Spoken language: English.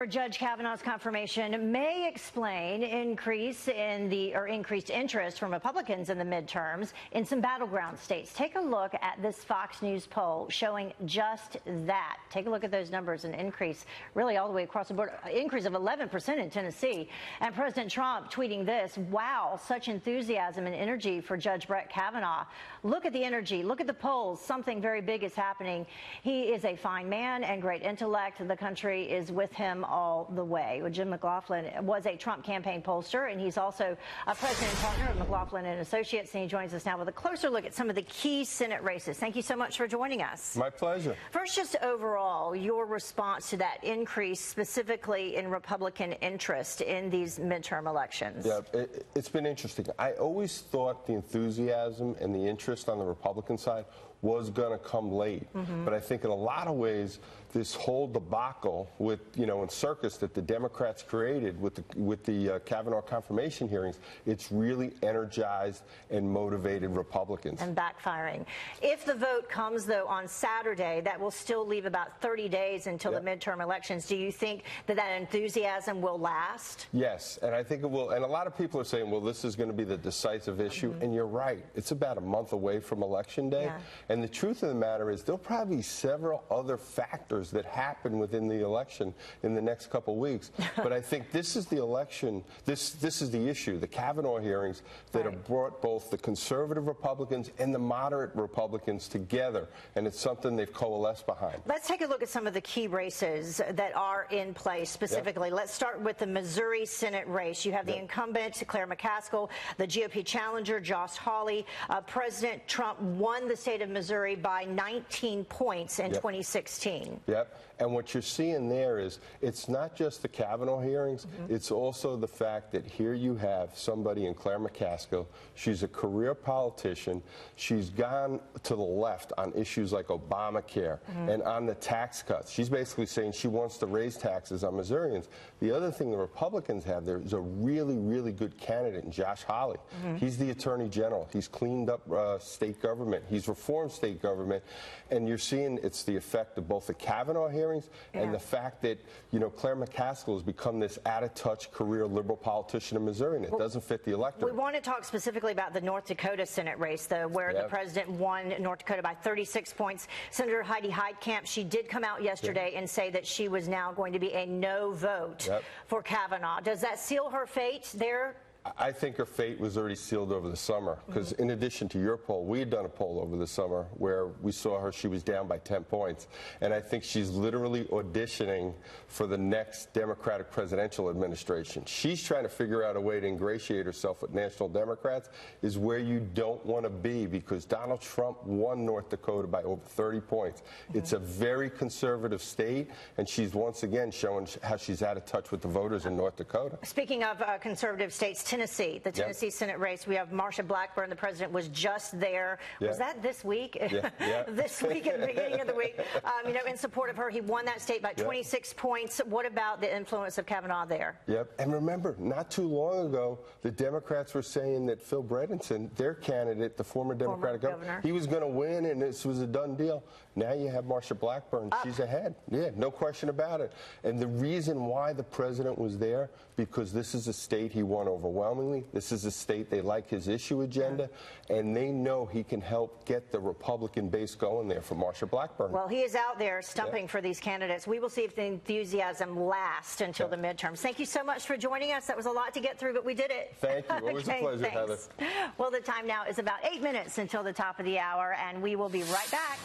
Judge Kavanaugh's confirmation may explain increased interest from Republicans in the midterms in some battleground states. Take a look at this Fox News poll showing just that. Take a look at those numbers, an increase really all the way across the board, increase of 11% in Tennessee. And President Trump tweeting this: wow, such enthusiasm and energy for Judge Brett Kavanaugh. Look at the energy, look at the polls. Something very big is happening. He is a fine man and great intellect. The country is with him all the way. Well, Jim McLaughlin was a Trump campaign pollster, and he's also a president and partner of McLaughlin and Associates, and he joins us now with a closer look at some of the key Senate races. Thank you so much for joining us. My pleasure. First, just overall, your response to that increase specifically in Republican interest in these midterm elections. Yeah, it's been interesting. I always thought the enthusiasm and the interest on the Republican side was going to come late. But I think in a lot of ways, this whole debacle with, and circus that the Democrats created with the Kavanaugh confirmation hearings, it's really energized and motivated Republicans. And backfiring. If the vote comes, though, on Saturday, that will still leave about 30 days until the midterm elections. Do you think that enthusiasm will last? Yes, and I think it will. And a lot of people are saying, well, this is going to be the decisive issue. And you're right. It's about a month away from Election Day. And the truth of the matter is there'll probably be several other factors that happen within the election in the next couple of weeks. But I think this is the election, this is the issue, the Kavanaugh hearings that have brought both the conservative Republicans and the moderate Republicans together. And it's something they've coalesced behind. Let's take a look at some of the key races that are in place specifically. Let's start with the Missouri Senate race. You have the incumbent, Claire McCaskill, the GOP challenger, Josh Hawley. President Trump won the state of Missouri by 19 points in 2016. And what you're seeing there is it's not just the Kavanaugh hearings, it's also the fact that here you have somebody in Claire McCaskill. She's a career politician. She's gone to the left on issues like Obamacare and on the tax cuts. She's basically saying she wants to raise taxes on Missourians. The other thing the Republicans have there is a really, really good candidate in Josh Hawley. He's the Attorney General. He's cleaned up state government. He's reformed state government. And you're seeing it's the effect of both the Kavanaugh hearings and the fact that, Claire McCaskill has become this out-of-touch career liberal politician in Missouri, and it doesn't fit the electorate. We want to talk specifically about the North Dakota Senate race, though, where the president won North Dakota by 36 points. Senator Heidi Heitkamp, she did come out yesterday and say that she was now going to be a no vote for Kavanaugh. Does that seal her fate there? I think her fate was already sealed over the summer because in addition to your poll, we had done a poll over the summer where we saw her, she was down by 10 points. And I think she's literally auditioning for the next Democratic presidential administration. She's trying to figure out a way to ingratiate herself with national Democrats is where you don't want to be because Donald Trump won North Dakota by over 30 points. It's a very conservative state, and she's once again showing how she's out of touch with the voters in North Dakota. Speaking of conservative states, Tennessee, the Tennessee Senate race, we have Marsha Blackburn. The president was just there. Was that this week? This week at the beginning of the week, in support of her. He won that state by 26 points. What about the influence of Kavanaugh there? And remember, not too long ago, the Democrats were saying that Phil Bredesen, their candidate, the former Democratic governor, he was going to win and this was a done deal. Now you have Marsha Blackburn. She's ahead. No question about it. And the reason why the president was there, because this is a state he won overwhelmingly. This is a state they like his issue agenda, and they know he can help get the Republican base going there for Marsha Blackburn. Well, he is out there stumping for these candidates. We will see if the enthusiasm lasts until the midterms. Thank you so much for joining us. That was a lot to get through, but we did it. Thank you. Always a pleasure, Heather. Well, the time now is about 8 minutes until the top of the hour, and we will be right back.